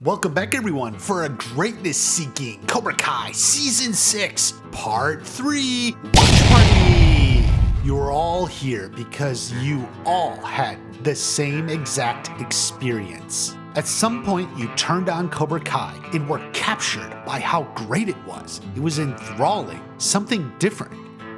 Welcome back everyone for a greatness-seeking Cobra Kai Season 6, Part 3, Watch Party! You're all here because you all had the same exact experience. At some point, you turned on Cobra Kai and were captured by how great it was. It was enthralling, something different.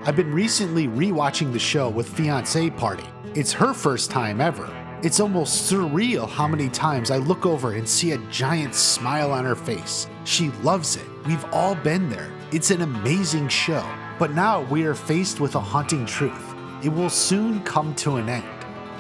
I've been recently rewatching the show with Fiancé Party. It's her first time ever. It's almost surreal how many times I look over and see a giant smile on her face. She loves it. We've all been there. It's an amazing show. But now we are faced with a haunting truth. It will soon come to an end.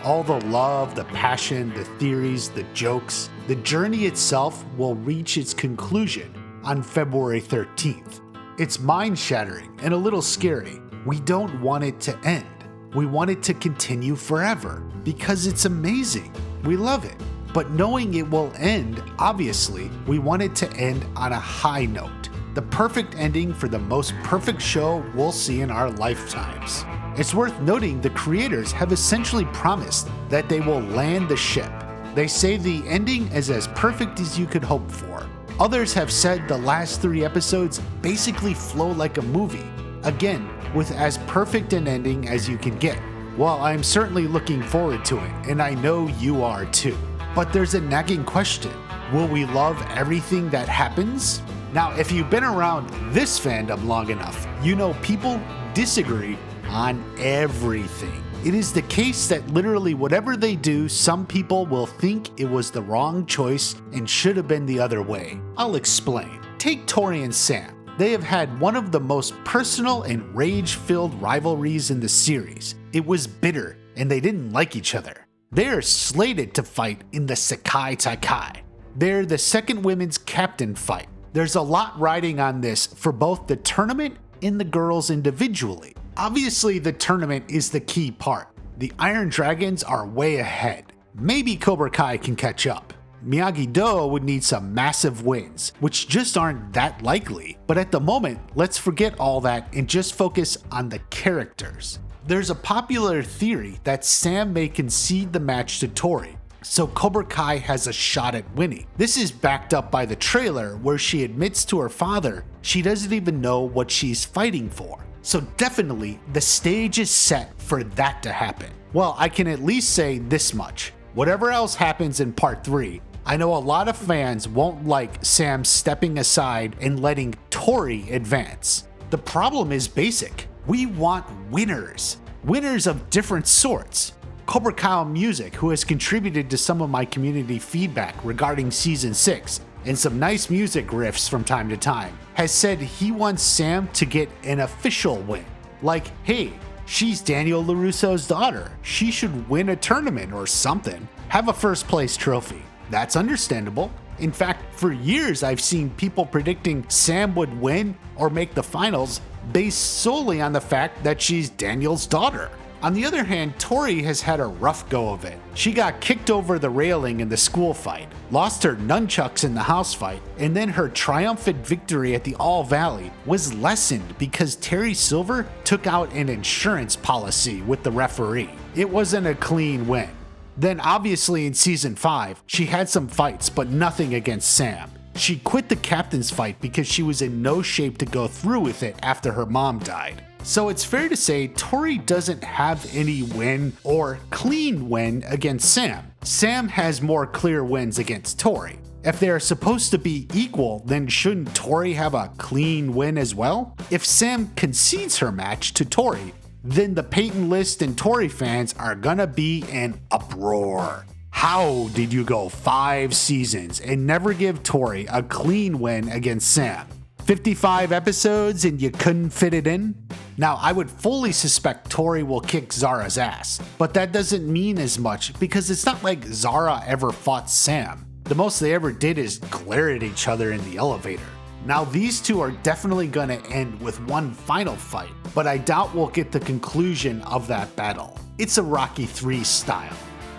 All the love, the passion, the theories, the jokes, the journey itself will reach its conclusion on February 13th. It's mind-shattering and a little scary. We don't want it to end. We want it to continue forever because it's amazing. We love it. But knowing it will end, obviously, we want it to end on a high note. The perfect ending for the most perfect show we'll see in our lifetimes. It's worth noting the creators have essentially promised that they will land the ship. They say the ending is as perfect as you could hope for. Others have said the last 3 episodes basically flow like a movie. Again, with as perfect an ending as you can get. Well, I'm certainly looking forward to it, and I know you are too. But there's a nagging question. Will we love everything that happens? Now, if you've been around this fandom long enough, you know people disagree on everything. It is the case that literally whatever they do, some people will think it was the wrong choice and should have been the other way. I'll explain. Take Tory and Sam. They have had one of the most personal and rage-filled rivalries in the series. It was bitter, and they didn't like each other. They are slated to fight in the Sekai Taikai. They're the second women's captain fight. There's a lot riding on this for both the tournament and the girls individually. Obviously, the tournament is the key part. The Iron Dragons are way ahead. Maybe Cobra Kai can catch up. Miyagi-Do would need some massive wins, which just aren't that likely. But at the moment, let's forget all that and just focus on the characters. There's a popular theory that Sam may concede the match to Tory, so Cobra Kai has a shot at winning. This is backed up by the trailer where she admits to her father she doesn't even know what she's fighting for. So definitely, the stage is set for that to happen. Well, I can at least say this much. Whatever else happens in Part 3, I know a lot of fans won't like Sam stepping aside and letting Tory advance. The problem is basic. We want winners. Winners of different sorts. Cobra Kai Music, who has contributed to some of my community feedback regarding Season 6, and some nice music riffs from time to time, has said he wants Sam to get an official win. Like, hey, she's Daniel LaRusso's daughter. She should win a tournament or something. Have a first place trophy. That's understandable. In fact, for years I've seen people predicting Sam would win or make the finals based solely on the fact that she's Daniel's daughter. On the other hand, Tory has had a rough go of it. She got kicked over the railing in the school fight, lost her nunchucks in the house fight, and then her triumphant victory at the All Valley was lessened because Terry Silver took out an insurance policy with the referee. It wasn't a clean win. Then obviously in Season 5, she had some fights but nothing against Sam. She quit the captain's fight because she was in no shape to go through with it after her mom died. So it's fair to say Tory doesn't have any win or clean win against Sam. Sam has more clear wins against Tory. If they are supposed to be equal, then shouldn't Tory have a clean win as well? If Sam concedes her match to Tory, then the Peyton List and Tory fans are gonna be in uproar. How did you go 5 seasons and never give Tory a clean win against Sam? 55 episodes and you couldn't fit it in? Now, I would fully suspect Tory will kick Zara's ass, but that doesn't mean as much because it's not like Zara ever fought Sam. The most they ever did is glare at each other in the elevator. Now, these two are definitely gonna end with one final fight, but I doubt we'll get the conclusion of that battle. It's a Rocky 3 style.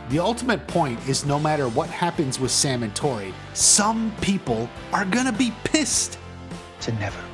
The ultimate point is no matter what happens with Sam and Tory, some people are gonna be pissed. It's inevitable.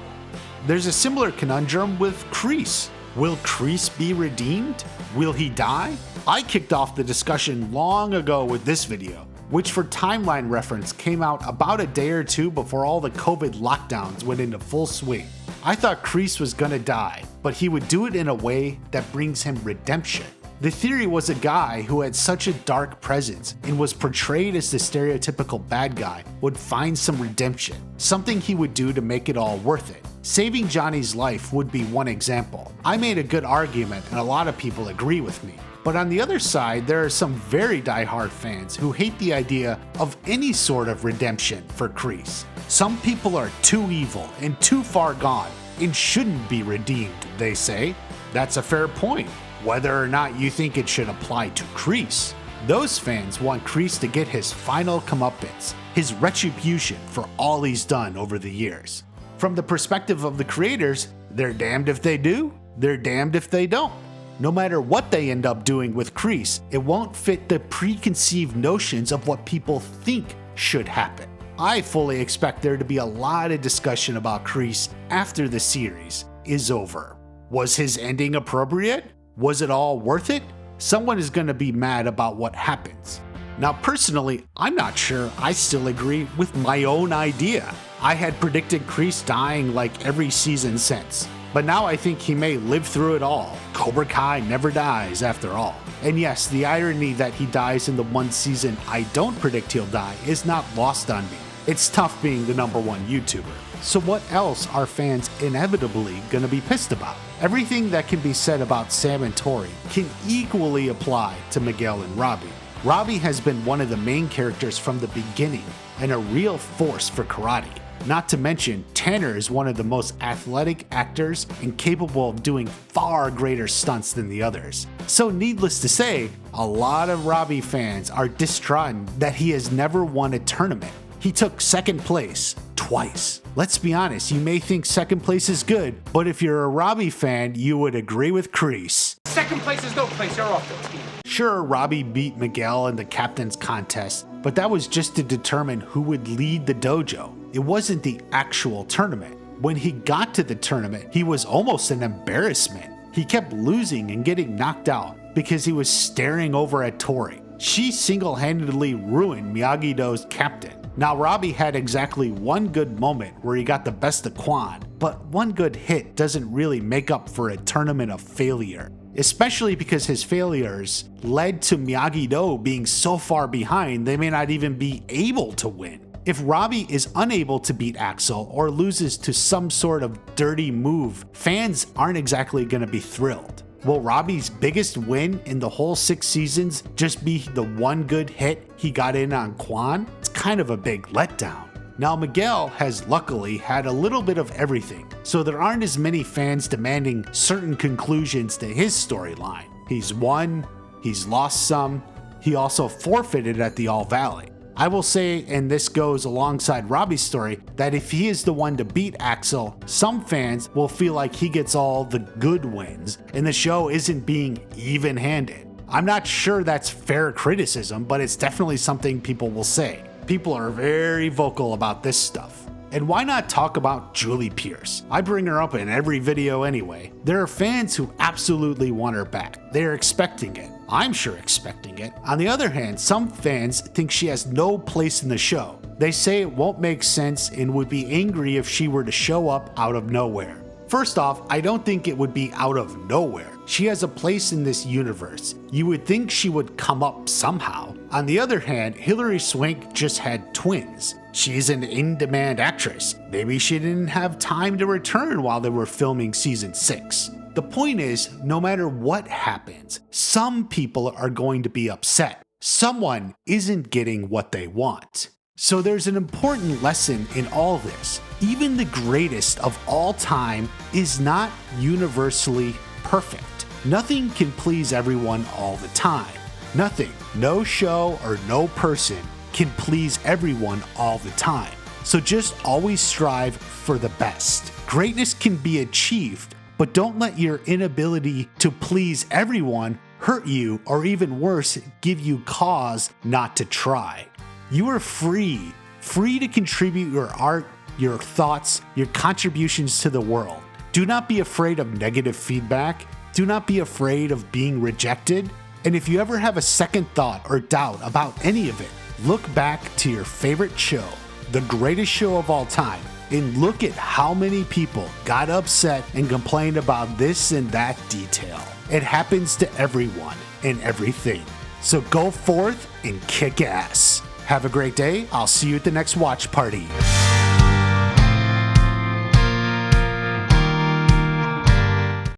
There's a similar conundrum with Kreese. Will Kreese be redeemed? Will he die? I kicked off the discussion long ago with this video. which for timeline reference came out about a day or two before all the COVID lockdowns went into full swing. I thought Kreese was gonna die, but he would do it in a way that brings him redemption. The theory was a guy who had such a dark presence and was portrayed as the stereotypical bad guy would find some redemption, something he would do to make it all worth it. Saving Johnny's life would be one example. I made a good argument and a lot of people agree with me. But on the other side, there are some very diehard fans who hate the idea of any sort of redemption for Kreese. Some people are too evil and too far gone and shouldn't be redeemed, they say. That's a fair point. Whether or not you think it should apply to Kreese, those fans want Kreese to get his final comeuppance, his retribution for all he's done over the years. From the perspective of the creators, they're damned if they do, they're damned if they don't. No matter what they end up doing with Kreese, it won't fit the preconceived notions of what people think should happen. I fully expect there to be a lot of discussion about Kreese after the series is over. Was his ending appropriate? Was it all worth it? Someone is going to be mad about what happens. Now personally, I'm not sure I still agree with my own idea. I had predicted Kreese dying like every season since, but now I think he may live through it all. Cobra Kai never dies after all. And yes, the irony that he dies in the one season I don't predict he'll die is not lost on me. It's tough being the #1 YouTuber. So what else are fans inevitably gonna be pissed about? Everything that can be said about Sam and Tory can equally apply to Miguel and Robby. Robby has been one of the main characters from the beginning and a real force for karate. Not to mention, Tanner is one of the most athletic actors and capable of doing far greater stunts than the others. So needless to say, a lot of Robby fans are distraught that he has never won a tournament. He took second place twice. Let's be honest, you may think second place is good, but if you're a Robby fan, you would agree with Kreese. Second place is no place, you're off the team. Sure, Robby beat Miguel in the captain's contest, but that was just to determine who would lead the dojo. It wasn't the actual tournament. When he got to the tournament, he was almost an embarrassment. He kept losing and getting knocked out because he was staring over at Tory. She single-handedly ruined Miyagi-Do's captain. Now Robby had exactly one good moment where he got the best of Quan, but one good hit doesn't really make up for a tournament of failure. Especially because his failures led to Miyagi-Do being so far behind they may not even be able to win. If Robby is unable to beat Axel or loses to some sort of dirty move, fans aren't exactly going to be thrilled. Will Robby's biggest win in the whole 6 seasons just be the one good hit he got in on Quan? It's kind of a big letdown. Now Miguel has luckily had a little bit of everything, so there aren't as many fans demanding certain conclusions to his storyline. He's won, he's lost some, he also forfeited at the All Valley. I will say, and this goes alongside Robby's story, that if he is the one to beat Axel, some fans will feel like he gets all the good wins and the show isn't being even-handed. I'm not sure that's fair criticism, but it's definitely something people will say. People are very vocal about this stuff. And why not talk about Julie Pierce? I bring her up in every video anyway. There are fans who absolutely want her back. They're expecting it. I'm sure expecting it. On the other hand, some fans think she has no place in the show. They say it won't make sense and would be angry if she were to show up out of nowhere. First off, I don't think it would be out of nowhere. She has a place in this universe. You would think she would come up somehow. On the other hand, Hilary Swank just had twins. She's an in-demand actress. Maybe she didn't have time to return while they were filming season 6. The point is, no matter what happens, some people are going to be upset. Someone isn't getting what they want. So there's an important lesson in all this. Even the greatest of all time is not universally perfect. Nothing can please everyone all the time. Nothing, no show or no person can please everyone all the time. So just always strive for the best. Greatness can be achieved, but don't let your inability to please everyone hurt you, or even worse, give you cause not to try. You are free to contribute your art, your thoughts, your contributions to the world. Do not be afraid of negative feedback. Do not be afraid of being rejected. And if you ever have a second thought or doubt about any of it, Look back to your favorite show, the greatest show of all time, and look at how many people got upset and complained about this and that detail. It happens to everyone and everything. So go forth and kick ass. Have a great day. I'll see you at the next watch party.